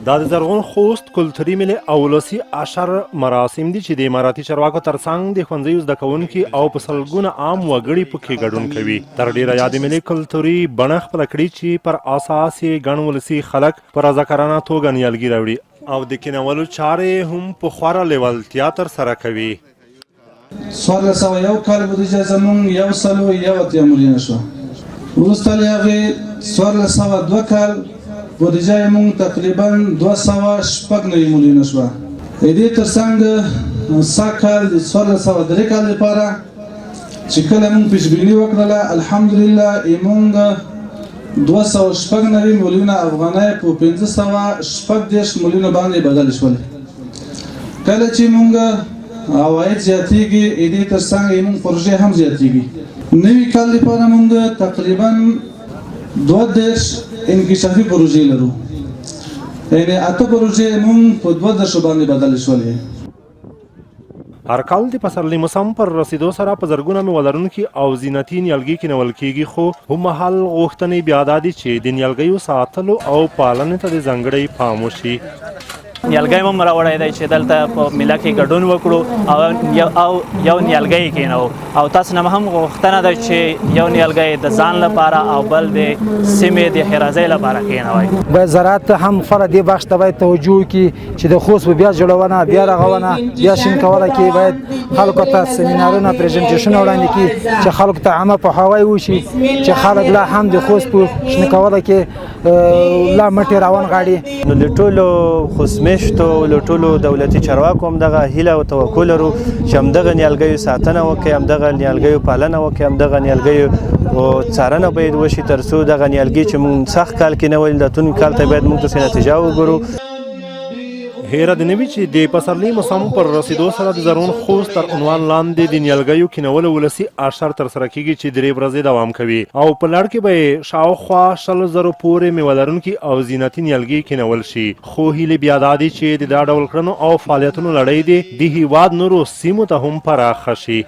دا د زرغون خوست کلتوري ملي او ولسي اشر مراسم دي چې د اماراتي چارواکو ترڅنګ د ښوونځیو زده کوونکي او په سلګونه عام وګړي پکې ګډون کوي. تر ډیره یا د ملي کلتوري بڼه خپله کړي چې پر اساس یې ګڼ ولسي خلک په رضاکارانه توګه نیالګي راوړي او د کینولو چارې هم په خورا لیوالتیا ترسره کوي. 1401 کال بودیجه زموږ 101 میلیونه شوه. وروسته له هغې 1402 کال بودیجه مونږ تقریبا 290 میلیونه شوه. د دې ترڅنګ سږ کال د 1403 کال لپاره چې کله مونږ پیشبیني وکړله الحمدلله مونږ 290 میلیونه افغانۍ په 540 میلیونه باندې بدل شولې. کله چې مونږ عواید زیاتېږي د دې ترڅنګ مونږ پروژې هم زیاتېږي. نوي کال لپاره مونږ تقریبا 22 انکشافي پروژې لرو، یعنې 8 پروژې مونږ په 22 باندې بدل شولې. هر کال د پسرلي موسم پر رسیدو سره په زرګونه میوه لرونکي او زینتي نیالګي کینول کیږي، خو هممهال غوښتنې بیا دا دي چې د نیالګیو ساتلو او پالنې ته د ځانګړی پام وشي. نیالګی هم راوړی دی چې دلته په میله کې ګډون وکړو او یو نیالګی کینو، او تاسو نه هم غوښتنه ده چې یو نیالګی د ځان لپاره او بل د سیمې د ښېرازۍ لپاره کینوئ. باید زراعت هم خپله دې بخش ته باید توجه وکړي چې د خوست په بیا جوړونه، بیا رغونه، بیا شین کولو کې باید خلکو ته سمینارونه پریزنټیشنونه وړاندې کړي چې خلکو ته عامه پوهاوی وشي چې خلک لا هم د خوست په شنه کولو کې لا مټې راون غاړي. نو له ټولو خوست میشتو له ټولو دولتي چارواکو همدغه هیله او توکل لرو چې همدغه نیالګیو ساتنه وکړي، همدغه نیالګیو پالنه وکړي، همدغه نیالګیو څارنه باید وشي تر څو دغه نیالګي چې موږ سخت کال کې نه ویل راتلونکي کال ته باید موږ ته نتیجه وګورو. هیره د نوي چې د پسرلي موسم پر رسیدو سره د زرغون خوست تر عنوان لاندې د نیالګیو کینولو ولسي اشر ترسره کیږي چې 3 ورځې دوام کوي او په لړ کې به شاوخوا 100,000 پورې میوه لرونکي او زینتي نیالګي کینول شي. خو هیلې بیا دا دي چې د دا ډول کړنو او فعالیتونو لړۍ د هیواد نورو سیمو ته هم پراخه شي.